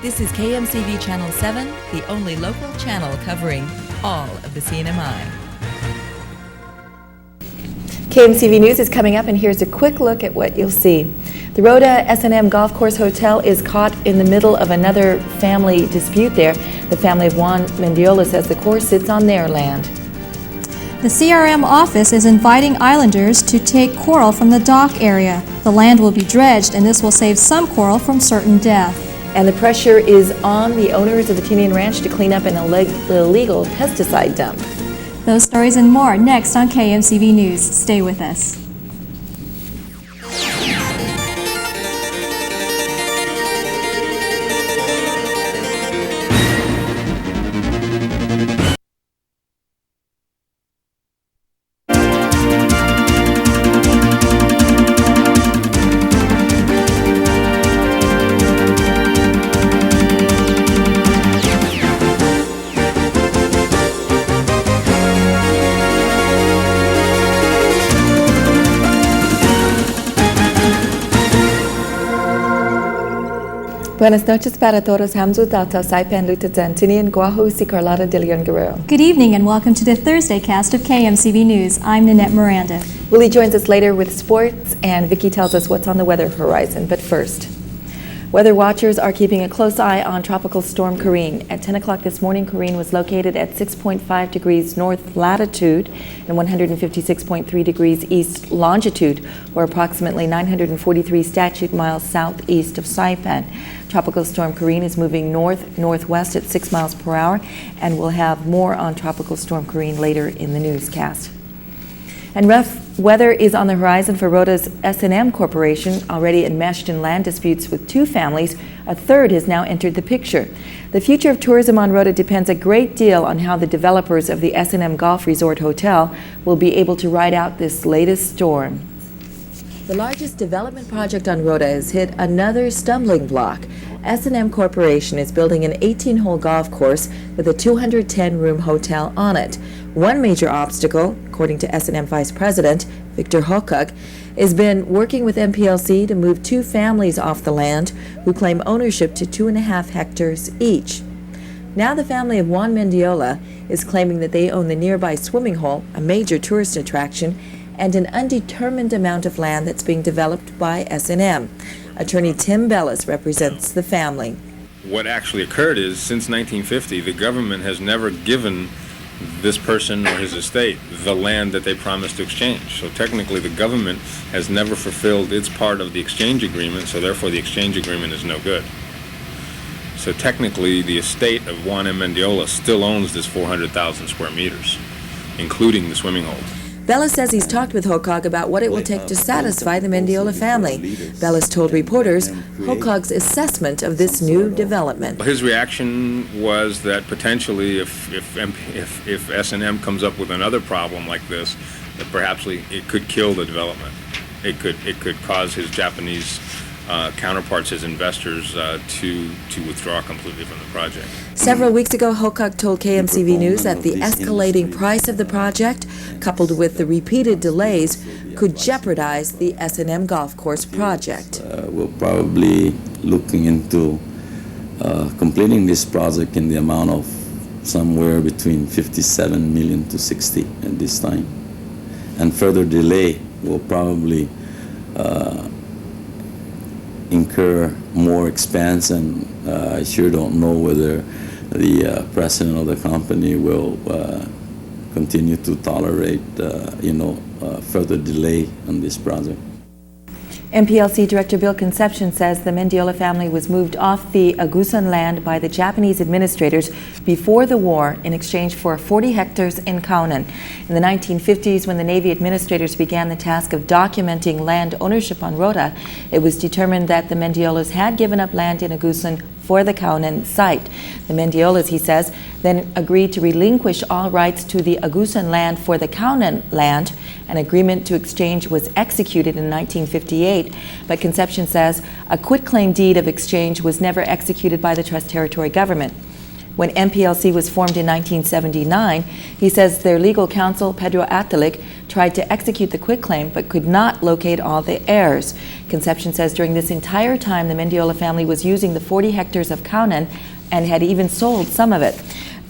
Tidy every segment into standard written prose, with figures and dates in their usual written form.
This is KMCV Channel 7, the only local channel covering all of the CNMI. KMCV News is coming up, and here's a quick look at what you'll see. The Rota S&M Golf Course Hotel is caught in the middle of another family dispute there. The family of Juan Mendiola says the course sits on their land. The CRM office is inviting islanders to take coral from the dock area. The land will be dredged, and this will save some coral from certain death. And the pressure is on the owners of the Tinian ranch to clean up an illegal pesticide dump. Those stories and more next on KMCV News. Stay with us. Buenas noches para todos. Hamzu Data Saipan Lutatan Tinian Guahu si Carlotta de Leon Guerrero. Good evening and welcome to the Thursday cast of KMCV News. I'm Nanette Miranda. Willie joins us later with sports, and Vicki tells us what's on the weather horizon. But first, weather watchers are keeping a close eye on Tropical Storm Karine. At 10 o'clock this morning, Karine was located at 6.5 degrees north latitude and 156.3 degrees east longitude, or approximately 943 statute miles southeast of Saipan. Tropical Storm Karine is moving north-northwest at 6 miles per hour, and we'll have more on Tropical Storm Karine later in the newscast. And rough weather is on the horizon for Rota's S&M Corporation. Already enmeshed in land disputes with two families, a third has now entered the picture. The future of tourism on Rota depends a great deal on how the developers of the S&M Golf Resort Hotel will be able to ride out this latest storm. The largest development project on Rota has hit another stumbling block. S&M Corporation is building an 18-hole golf course with a 210-room hotel on it. One major obstacle, according to S&M Vice President Victor Hokuk, has been working with MPLC to move two families off the land who claim ownership to 2.5 hectares each. Now the family of Juan Mendiola is claiming that they own the nearby swimming hole, a major tourist attraction, and an undetermined amount of land that's being developed by S&M. Attorney Tim Bellis represents the family. What actually occurred is, since 1950, the government has never given this person or his estate the land that they promised to exchange. So technically the government has never fulfilled its part of the exchange agreement, so therefore the exchange agreement is no good. So technically the estate of Juan M. Mendiola still owns this 400,000 square meters, including the swimming hole. Bellis says he's talked with Hokog about what it will take to satisfy the Mendiola family. Bellis told reporters Hokog's assessment of this new development. His reaction was that potentially if S&M comes up with another problem like this, that perhaps it could kill the development. It could cause his Japanese counterparts, his investors, to withdraw completely from the project. Several weeks ago, Hokuk told KMCV News that the escalating price of the project, coupled with the repeated delays, could jeopardize the S&M golf course project. We're probably looking into completing this project in the amount of somewhere between 57 million to 60 at this time. And further delay will probably incur more expense, and I sure don't know whether the president of the company will continue to tolerate, further delay on this project. MPLC Director Bill Concepcion says the Mendiola family was moved off the Agusan land by the Japanese administrators before the war in exchange for 40 hectares in Kaunan. In the 1950s, when the Navy administrators began the task of documenting land ownership on Rota, it was determined that the Mendiolas had given up land in Agusan for the Kaunan site. The Mendiolas, he says, then agreed to relinquish all rights to the Agusan land for the Kaunan land. An agreement to exchange was executed in 1958, but Concepcion says a quitclaim deed of exchange was never executed by the Trust Territory government. when MPLC was formed in 1979. He says their legal counsel, Pedro Atalik, tried to execute the quitclaim but could not locate all the heirs. Concepcion says during this entire time, the Mendiola family was using the 40 hectares of Kaunan and had even sold some of it.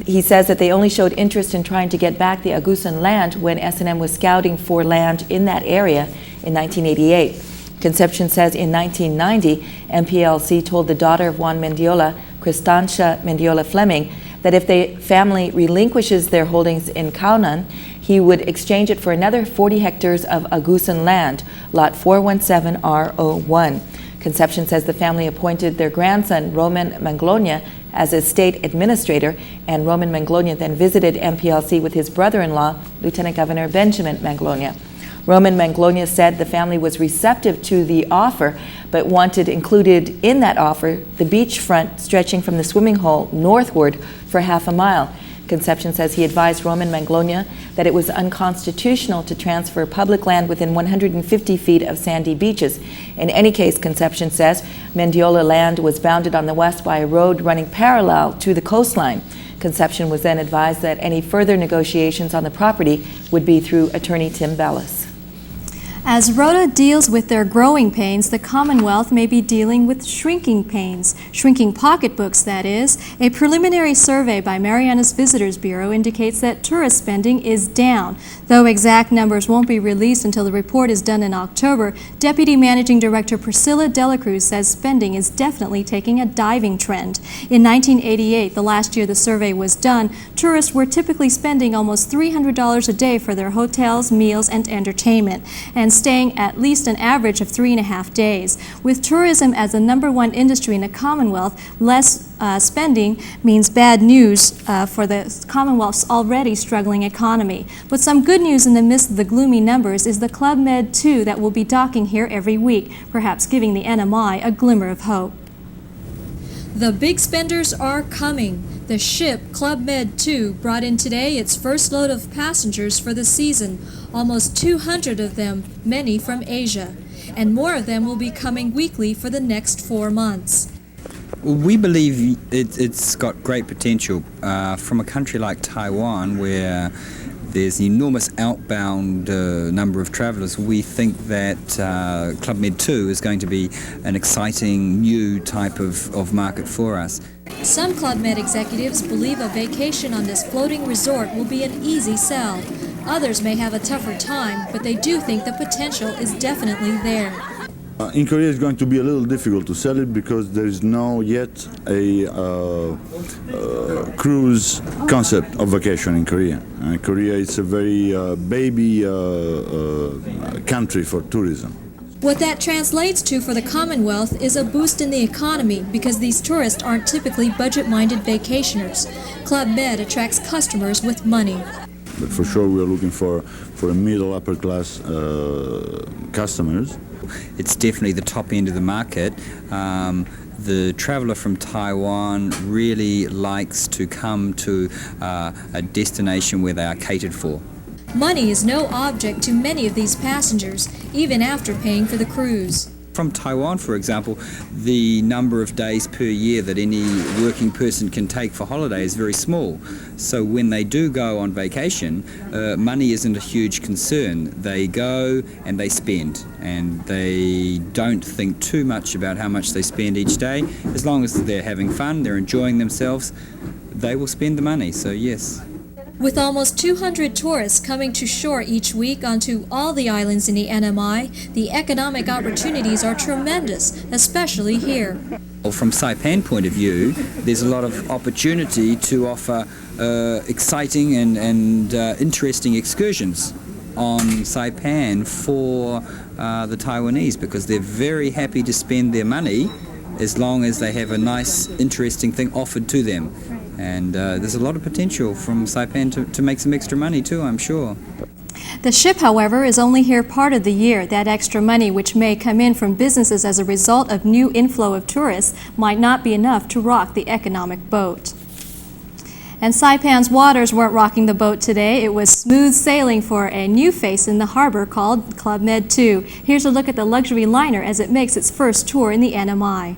He says that they only showed interest in trying to get back the Agusan land when S&M was scouting for land in that area in 1988. Concepcion says in 1990, MPLC told the daughter of Juan Mendiola, Cristancia Mendiola Fleming, that if the family relinquishes their holdings in Kaunan, he would exchange it for another 40 hectares of Agusan land, lot 417R01. Concepcion says the family appointed their grandson, Roman Manglonia, as a state administrator, and Roman Manglonia then visited MPLC with his brother-in-law, Lieutenant Governor Benjamin Manglonia. Roman Manglonia said the family was receptive to the offer, but wanted included in that offer the beachfront stretching from the swimming hole northward for half a mile. Concepcion says he advised Roman Manglonia that it was unconstitutional to transfer public land within 150 feet of sandy beaches. In any case, Concepcion says, Mendiola land was bounded on the west by a road running parallel to the coastline. Concepcion was then advised that any further negotiations on the property would be through attorney Tim Bellis. As Rota deals with their growing pains, the Commonwealth may be dealing with shrinking pains, shrinking pocketbooks, that is. A preliminary survey by Mariana's Visitors Bureau indicates that tourist spending is down. Though exact numbers won't be released until the report is done in October, Deputy Managing Director Priscilla Delacruz says spending is definitely taking a diving trend. In 1988, the last year the survey was done, tourists were typically spending almost $300 a day for their hotels, meals, and entertainment, and staying at least an average of 3.5 days. With tourism as the #1 industry in the Commonwealth, less spending means bad news for the Commonwealth's already struggling economy. But some good news in the midst of the gloomy numbers is the Club Med 2 that will be docking here every week, perhaps giving the NMI a glimmer of hope. The big spenders are coming. The ship Club Med 2 brought in today its first load of passengers for the season, almost 200 of them, many from Asia. And more of them will be coming weekly for the next 4 months. We believe it's got great potential. From a country like Taiwan, where there's an enormous outbound number of travellers, we think that Club Med 2 is going to be an exciting new type of market for us. Some Club Med executives believe a vacation on this floating resort will be an easy sell. Others may have a tougher time, but they do think the potential is definitely there. In Korea it's going to be a little difficult to sell it because there is no yet a cruise concept of vacation in Korea. Korea is a very baby country for tourism. What that translates to for the Commonwealth is a boost in the economy because these tourists aren't typically budget-minded vacationers. Club Med attracts customers with money. But for sure we are looking for a middle upper class customers. It's definitely the top end of the market. The traveller from Taiwan really likes to come to a destination where they are catered for. Money is no object to many of these passengers, even after paying for the cruise. From Taiwan, for example, the number of days per year that any working person can take for holiday is very small. So when they do go on vacation, money isn't a huge concern. They go and they spend, and they don't think too much about how much they spend each day. As long as they're having fun, they're enjoying themselves, they will spend the money, so yes. With almost 200 tourists coming to shore each week onto all the islands in the NMI, the economic opportunities are tremendous, especially here. Well, from Saipan point of view, there's a lot of opportunity to offer exciting and interesting excursions on Saipan for the Taiwanese, because they're very happy to spend their money as long as they have a nice, interesting thing offered to them. And there's a lot of potential from Saipan to make some extra money too, I'm sure. The ship, however, is only here part of the year. That extra money, which may come in from businesses as a result of new inflow of tourists, might not be enough to rock the economic boat. And Saipan's waters weren't rocking the boat today. It was smooth sailing for a new face in the harbor called Club Med 2. Here's a look at the luxury liner as it makes its first tour in the NMI.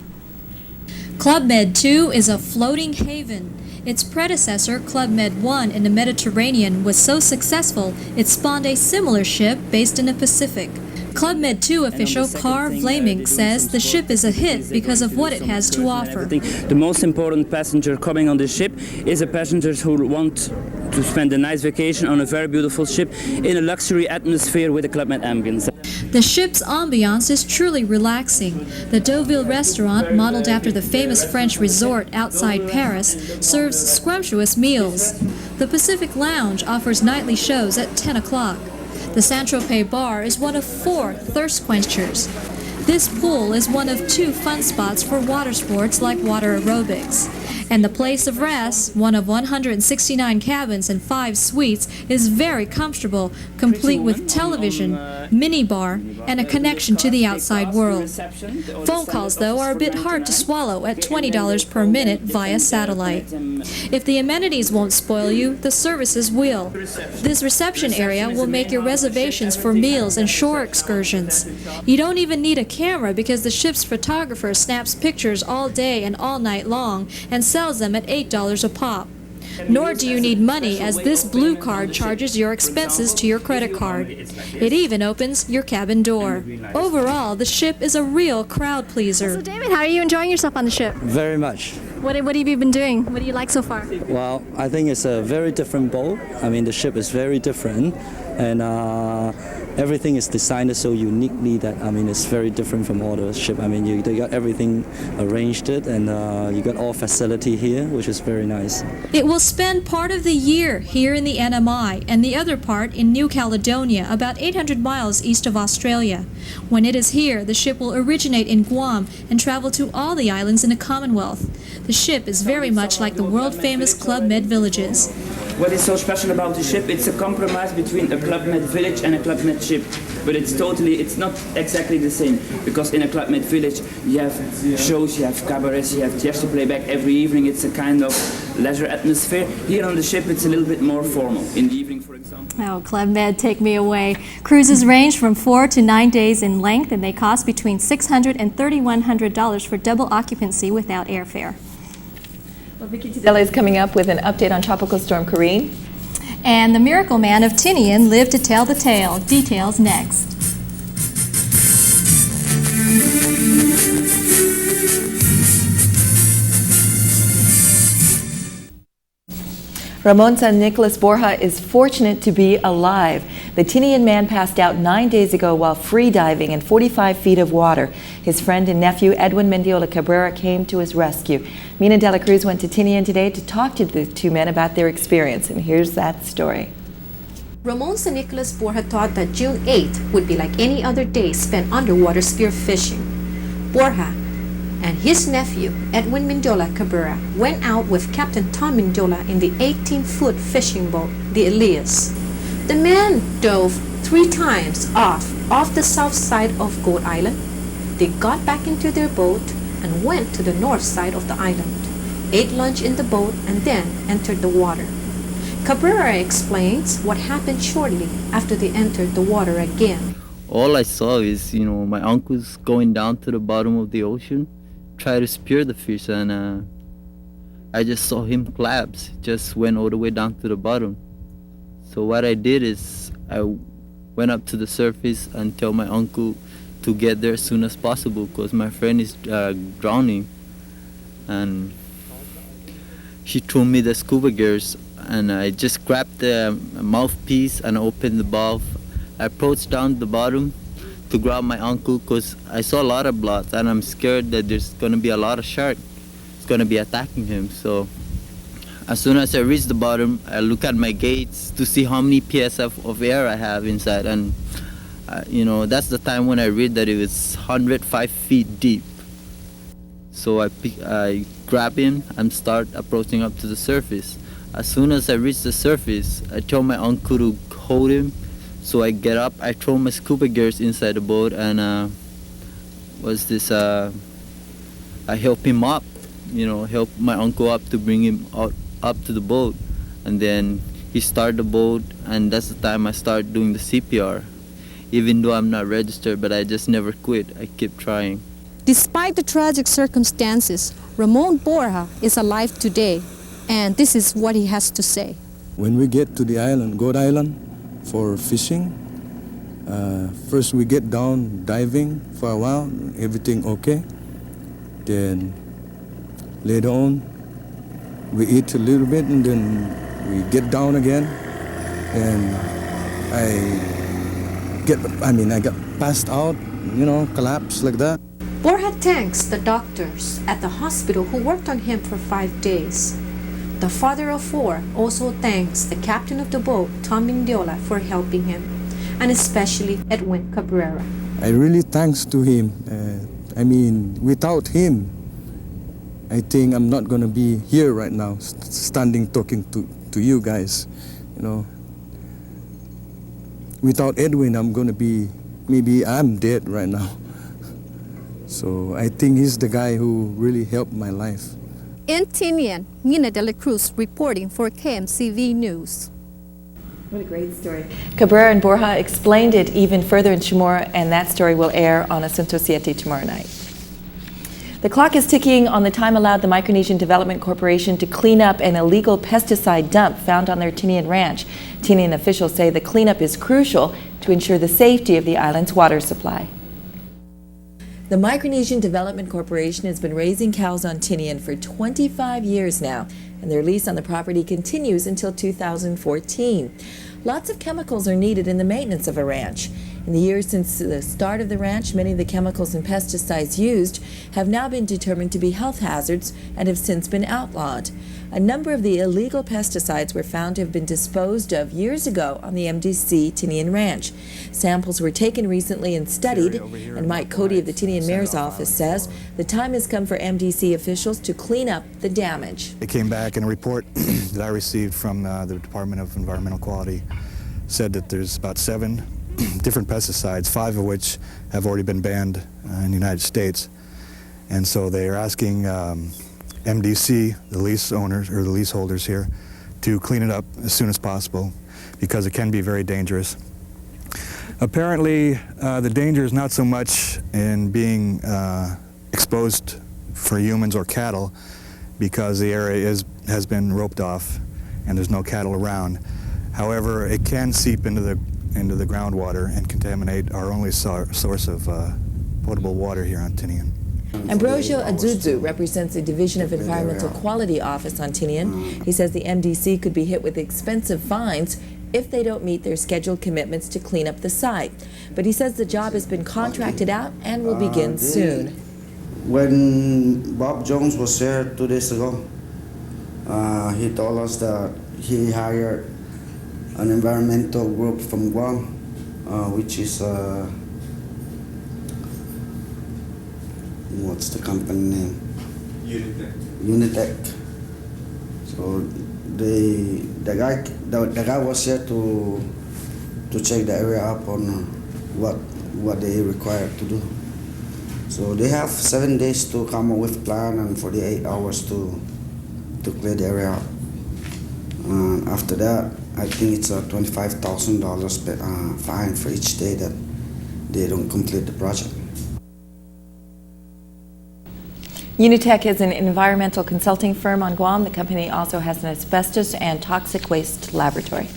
Club Med 2 is a floating haven. Its predecessor, Club Med 1 in the Mediterranean, was so successful it spawned a similar ship based in the Pacific. Club Med 2 official Carl Vlaming says the ship is a hit because of what it has to offer. The most important passenger coming on the ship is the passengers who want to spend a nice vacation on a very beautiful ship in a luxury atmosphere with a Club Med ambience. The ship's ambiance is truly relaxing. The Deauville restaurant, modeled after the famous French resort outside Paris, serves scrumptious meals. The Pacific Lounge offers nightly shows at 10 o'clock. The Saint-Tropez bar is one of 4 thirst quenchers. This pool is one of 2 fun spots for water sports like water aerobics. And the place of rest, one of 169 cabins and 5 suites, is very comfortable, complete with television, minibar, and a connection to the outside world. Phone calls, though, are a bit hard to swallow at $20 per minute via satellite. If the amenities won't spoil you, the services will. This reception area will make your reservations for meals and shore excursions. You don't even need a camera because the ship's photographer snaps pictures all day and all night long and sells them at $8 a pop. Nor do you need money, as this blue card charges your expenses to your credit card. It even opens your cabin door. Overall, the ship is a real crowd pleaser. So David, how are you enjoying yourself on the ship? Very much. What have you been doing? What do you like so far? Well, I think it's a very different boat. I mean, the ship is very different, and everything is designed so uniquely that, I mean, it's very different from all the ship. I mean, you got everything arranged it, and you got all facility here, which is very nice. It will spend part of the year here in the NMI and the other part in New Caledonia, about 800 miles east of Australia. When it is here, the ship will originate in Guam and travel to all the islands in the Commonwealth. The ship is very much like the world-famous Club Med villages. What is so special about the ship? It's a compromise between a Club Med village and a Club Med ship. But it's not exactly the same. Because in a Club Med village, you have shows, you have cabarets, you have theater playback every evening. It's a kind of leisure atmosphere. Here on the ship, it's a little bit more formal. In the evening, for example. Oh, Club Med, take me away. Cruises range from 4 to 9 days in length, and they cost between $600 and $3,100 for double occupancy without airfare. Well, Vicky Tadella is coming up with an update on Tropical Storm Karine. And the miracle man of Tinian lived to tell the tale. Details next. Ramon's son Nicholas Borja is fortunate to be alive. The Tinian man passed out 9 days ago while free diving in 45 feet of water. His friend and nephew Edwin Mendiola Cabrera came to his rescue. Mina de la Cruz went to Tinian today to talk to the 2 men about their experience, and here's that story. Ramon's and Nicholas Borja thought that June 8th would be like any other day spent underwater spear fishing. Borja and his nephew, Edwin Mendiola Cabrera, went out with Captain Tom Mendiola in the 18-foot fishing boat, the Elias. The men dove 3 times off the south side of Goat Island. They got back into their boat and went to the north side of the island, ate lunch in the boat, and then entered the water. Cabrera explains what happened shortly after they entered the water again. All I saw is, my uncle's going down to the bottom of the ocean, try to spear the fish, and I just saw him collapse, just went all the way down to the bottom. So what I did is I went up to the surface and tell my uncle to get there as soon as possible because my friend is drowning. And she threw me the scuba gears, and I just grabbed the mouthpiece and opened the valve. I approached down the bottom to grab my uncle because I saw a lot of blood and I'm scared that there's going to be a lot of shark. It's going to be attacking him. So as soon as I reach the bottom, I look at my gates to see how many PSF of air I have inside, and that's the time when I read that it was 105 feet deep. So I grab him and start approaching up to the surface. As soon as I reach the surface, I tell my uncle to hold him. So I get up, I throw my scuba gears inside the boat, and I help him up, help my uncle up to bring him up to the boat. And then he started the boat, and that's the time I start doing the CPR. Even though I'm not registered, but I just never quit. I keep trying. Despite the tragic circumstances, Ramon Borja is alive today. And this is what he has to say. When we get to the island, Goat Island, for fishing, first we get down diving for a while, everything okay. Then later on, we eat a little bit and then we get down again. And I got passed out, collapsed like that. Borja thanks the doctors at the hospital who worked on him for 5 days. The father of 4 also thanks the captain of the boat, Tom Mendiola, for helping him, and especially Edwin Cabrera. I really thanks to him. Without him, I think I'm not going to be here right now, standing talking to you guys. Without Edwin, I'm going to be, maybe I'm dead right now. So I think he's the guy who really helped my life. In Tinian, Nina de la Cruz reporting for KMCV News. What a great story. Cabrera and Borja explained it even further in Chamorro, and that story will air on Asunto 7 tomorrow night. The clock is ticking on the time allowed the Micronesian Development Corporation to clean up an illegal pesticide dump found on their Tinian ranch. Tinian officials say the cleanup is crucial to ensure the safety of the island's water supply. The Micronesian Development Corporation has been raising cows on Tinian for 25 years now, and their lease on the property continues until 2014. Lots of chemicals are needed in the maintenance of a ranch. In the years since the start of the ranch, many of the chemicals and pesticides used have now been determined to be health hazards and have since been outlawed. A number of the illegal pesticides were found to have been disposed of years ago on the MDC Tinian Ranch. Samples were taken recently and studied, and Mike Cody of the Tinian Mayor's office says the time has come for MDC officials to clean up the damage. It came back in a report that I received from the Department of Environmental Quality said that there's about 7 different pesticides, 5 of which have already been banned in the United States. And so they are asking MDC, the lease owners or the leaseholders here, to clean it up as soon as possible because it can be very dangerous. Apparently, the danger is not so much in being exposed for humans or cattle because the area has been roped off and there's no cattle around. However, it can seep into the groundwater and contaminate our only source of potable water here on Tinian. Ambrosio Azuzu represents the Division of Environmental Quality Office on Tinian. He says the MDC could be hit with expensive fines if they don't meet their scheduled commitments to clean up the site. But he says the job has been contracted out and will begin soon. When Bob Jones was here 2 days ago, he told us that he hired an environmental group from Guam, which is what's the company name? Unitech. So the guy was here to check the area up on what they require to do. So they have 7 days to come up with a plan and 48 hours to clear the area up. After that, I think it's a $25,000 fine for each day that they don't complete the project. Unitech is an environmental consulting firm on Guam. The company also has an asbestos and toxic waste laboratory.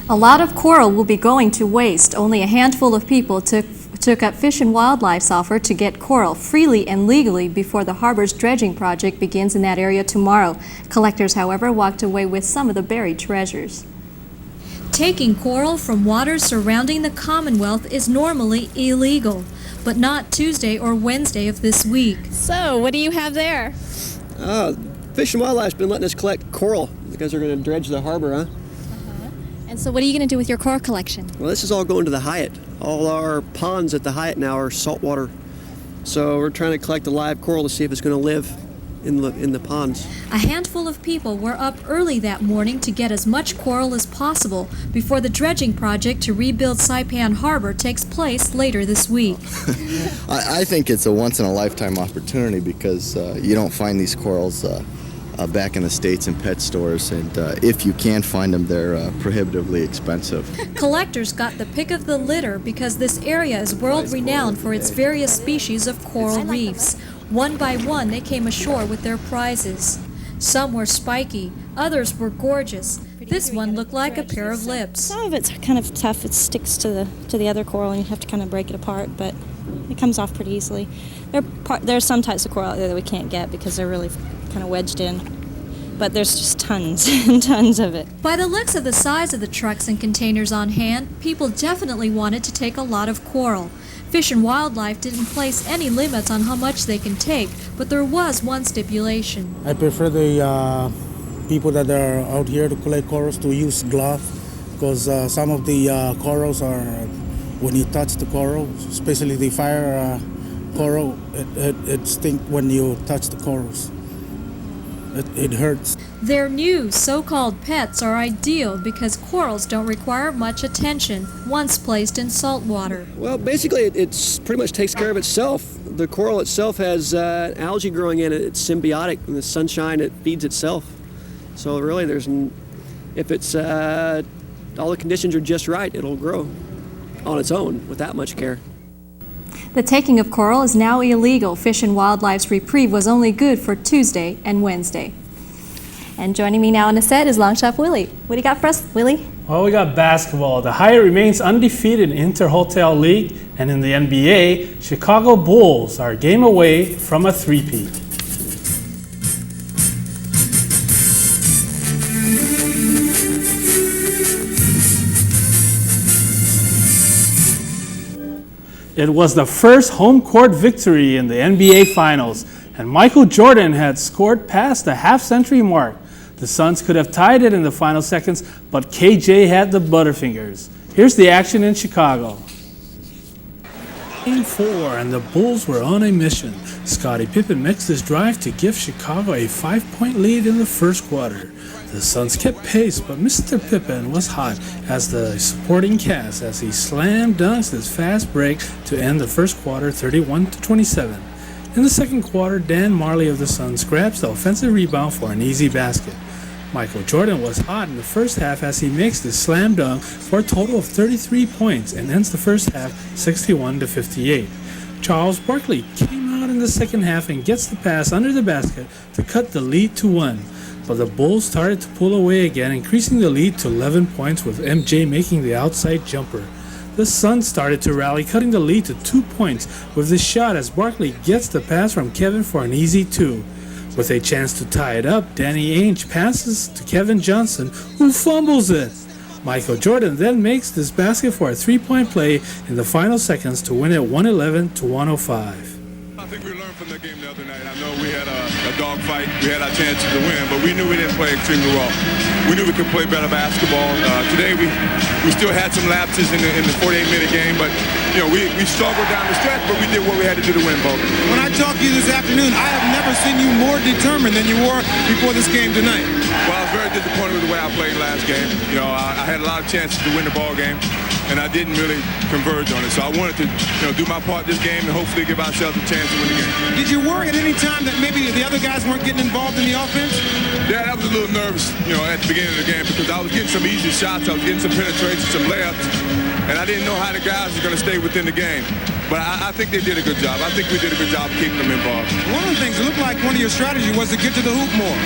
A lot of coral will be going to waste. Only a handful of people took up Fish and Wildlife's offer to get coral freely and legally before the harbor's dredging project begins in that area tomorrow. Collectors, however, walked away with some of the buried treasures. Taking coral from waters surrounding the Commonwealth is normally illegal, but not Tuesday or Wednesday of this week. So, what do you have there? Fish and Wildlife's been letting us collect coral because they're going to dredge the harbor, huh? And so what are you going to do with your coral collection? Well, this is all going to the Hyatt. All our ponds at the Hyatt now are saltwater. So we're trying to collect the live coral to see if it's going to live in the ponds. A handful of people were up early that morning to get as much coral as possible before the dredging project to rebuild Saipan Harbor takes place later this week. I think it's a once-in-a-lifetime opportunity because you don't find these corals back in the States in pet stores, and if you can find them, they're prohibitively expensive. Collectors got the pick of the litter because this area is world-renowned for its various species of coral reefs. One by one, they came ashore with their prizes. Some were spiky, others were gorgeous. This one looked like a pair of lips. Some of it's kind of tough. It sticks to the other coral, and you have to kind of break it apart, but it comes off pretty easily. There are some types of coral out there that we can't get because they're really kind of wedged in, but there's just tons and tons of it. By the looks of the size of the trucks and containers on hand, people definitely wanted to take a lot of coral. Fish and Wildlife didn't place any limits on how much they can take, but there was one stipulation. I prefer the people that are out here to collect corals to use gloves, because some of the corals are, when you touch the coral, especially the fire coral, it stinks when you touch the corals. It hurts. Their new so-called pets are ideal because corals don't require much attention once placed in salt water. Well, basically it's pretty much takes care of itself. The coral itself has algae growing in it. It's symbiotic. In the sunshine, it feeds itself. So really, if it's all the conditions are just right, it'll grow on its own without much care. The taking of coral is now illegal. Fish and Wildlife's reprieve was only good for Tuesday and Wednesday. And joining me now on the set is Longshot Willie. What do you got for us, Willie? Well, we got basketball. The Hyatt remains undefeated in Inter-Hotel League, and in the NBA, Chicago Bulls are a game away from a three-peat. It was the first home court victory in the NBA Finals, and Michael Jordan had scored past the half-century mark. The Suns could have tied it in the final seconds, but KJ had the butterfingers. Here's the action in Chicago. Game 4, and the Bulls were on a mission. Scottie Pippen makes this drive to give Chicago a 5-point lead in the first quarter. The Suns kept pace, but Mr. Pippen was hot as the supporting cast as he slam dunks this fast break to end the first quarter 31-27. In the second quarter, Dan Marley of the Suns grabs the offensive rebound for an easy basket. Michael Jordan was hot in the first half as he makes the slam dunk for a total of 33 points and ends the first half 61-58. Charles Barkley came out in the second half and gets the pass under the basket to cut the lead to 1. But the Bulls started to pull away again, increasing the lead to 11 points with MJ making the outside jumper. The Suns started to rally, cutting the lead to 2 points with the shot as Barkley gets the pass from Kevin for an easy 2. With a chance to tie it up, Danny Ainge passes to Kevin Johnson, who fumbles it. Michael Jordan then makes this basket for a 3-point play in the final seconds to win it 111-105. I think we learned from the game the other night. I know we had a dog fight. We had our chances to win, but we knew we didn't play extremely well. We knew we could play better basketball. Today we still had some lapses in the 48-minute game, but you know we struggled down the stretch, but we did what we had to do to win both. When I talked to you this afternoon, I have never seen you more determined than you were before this game tonight. Well, I was very disappointed with the way I played last game. You know, I had a lot of chances to win the ball game, and I didn't really converge on it. So I wanted to, do my part this game and hopefully give ourselves a chance to win the game. Did you worry at any time that maybe the other guys weren't getting involved in the offense? Yeah, I was a little nervous, at the beginning of the game because I was getting some easy shots, I was getting some penetration, some layups, and I didn't know how the guys were going to stay within the game. But I think they did a good job. I think we did a good job of keeping them involved. One of the things, it looked like one of your strategies was to get to the hoop more.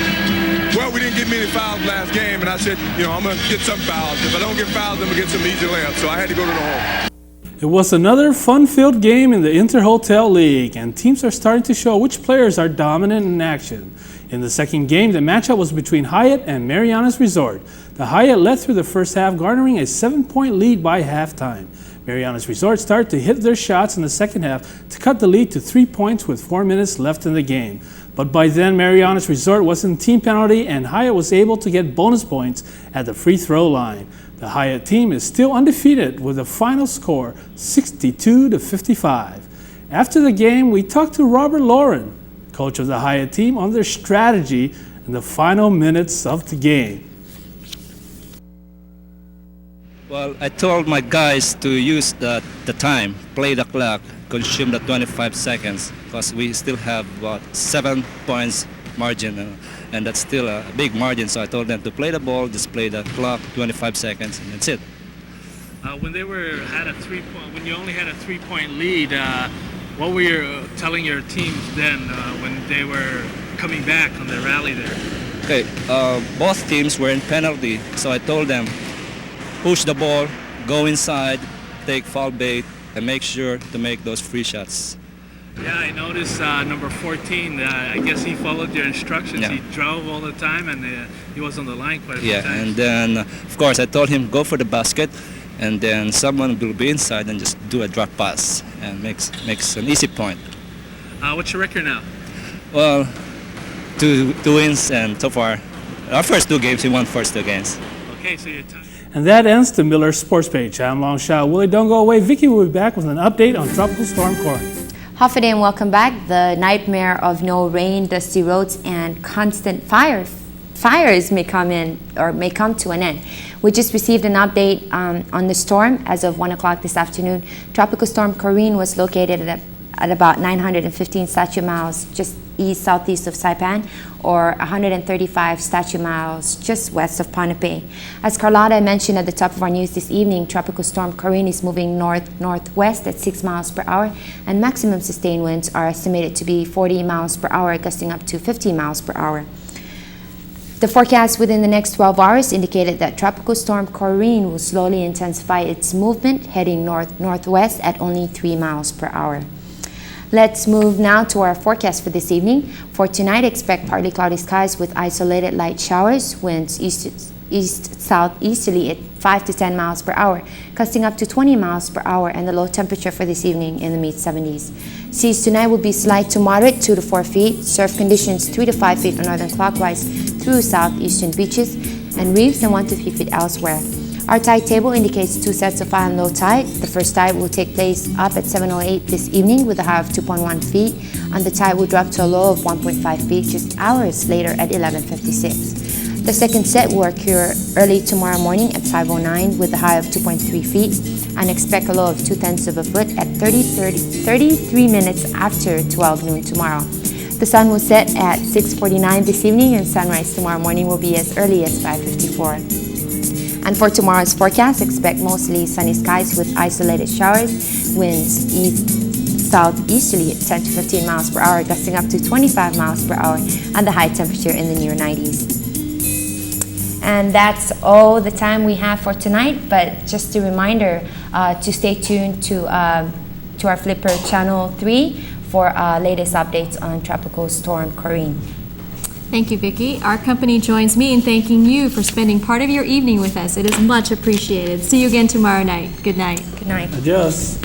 Well, we didn't get many fouls last game, and I said, I'm going to get some fouls. If I don't get fouls, I'm going to get some easy layups, so I had to go to the hole. It was another fun-filled game in the Inter-Hotel League, and teams are starting to show which players are dominant in action. In the second game, the matchup was between Hyatt and Marianas Resort. The Hyatt led through the first half, garnering a 7-point lead by halftime. Marianas Resort started to hit their shots in the second half to cut the lead to 3 points with 4 minutes left in the game. But by then, Marianas Resort was in team penalty, and Hyatt was able to get bonus points at the free throw line. The Hyatt team is still undefeated with a final score 62-55. After the game, we talked to Robert Lauren, coach of the Hyatt team, on their strategy in the final minutes of the game. Well, I told my guys to use the time, play the clock, consume the 25 seconds, because we still have about 7 points margin, and that's still a big margin. So I told them to play the ball, just play the clock, 25 seconds, and that's it. When you only had a 3-point lead, what were you telling your teams then when they were coming back on their rally there? Okay, both teams were in penalty, so I told them, push the ball, go inside, take foul bait, and make sure to make those free shots. Yeah, I noticed number 14, I guess he followed your instructions. Yeah. He drove all the time and he was on the line quite a few Yeah, times. and then, of course, I told him, go for the basket, and then someone will be inside and just do a drop pass and makes an easy point. What's your record now? Well, two wins, and so far, our first 2 games, we won first 2 games. Okay, so you're tied. And that ends the Miller Sports Page. I'm Long Shao. Willie, don't go away. Vicky will be back with an update on Tropical Storm Cory. Hafa day and welcome back. The nightmare of no rain, dusty roads, and constant fires may come to an end. We just received an update on the storm as of 1 o'clock this afternoon. Tropical Storm Cory was located at about 915 statute miles just southeast of Saipan, or 135 statute miles just west of Ponape. As Carlotta mentioned at the top of our news this evening, Tropical Storm Cory is moving north-northwest at 6 miles per hour, and maximum sustained winds are estimated to be 40 miles per hour, gusting up to 50 miles per hour. The forecast within the next 12 hours indicated that Tropical Storm Cory will slowly intensify its movement, heading north-northwest at only 3 miles per hour. Let's move now to our forecast for this evening. For tonight, expect partly cloudy skies with isolated light showers, winds east-southeasterly at 5 to 10 miles per hour, gusting up to 20 miles per hour, and the low temperature for this evening in the mid-70s. Seas tonight will be slight to moderate, 2 to 4 feet. Surf conditions 3 to 5 feet on northern clockwise through southeastern beaches, and reefs and 1 to 3 feet elsewhere. Our tide table indicates 2 sets of high and low tide. The first tide will take place up at 7:08 this evening with a high of 2.1 feet, and the tide will drop to a low of 1.5 feet just hours later at 11:56. The second set will occur early tomorrow morning at 5:09 with a high of 2.3 feet, and expect a low of 0.2 of a foot at 33 minutes after 12 noon tomorrow. The sun will set at 6:49 this evening, and sunrise tomorrow morning will be as early as 5:54. And for tomorrow's forecast, expect mostly sunny skies with isolated showers, winds east-southeasterly at 10 to 15 miles per hour, gusting up to 25 miles per hour, and the high temperature in the near 90s. And that's all the time we have for tonight, but just a reminder to stay tuned to our Flipper Channel 3 for latest updates on Tropical Storm Cory. Thank you, Vicki. Our company joins me in thanking you for spending part of your evening with us. It is much appreciated. See you again tomorrow night. Good night. Good night. Adios.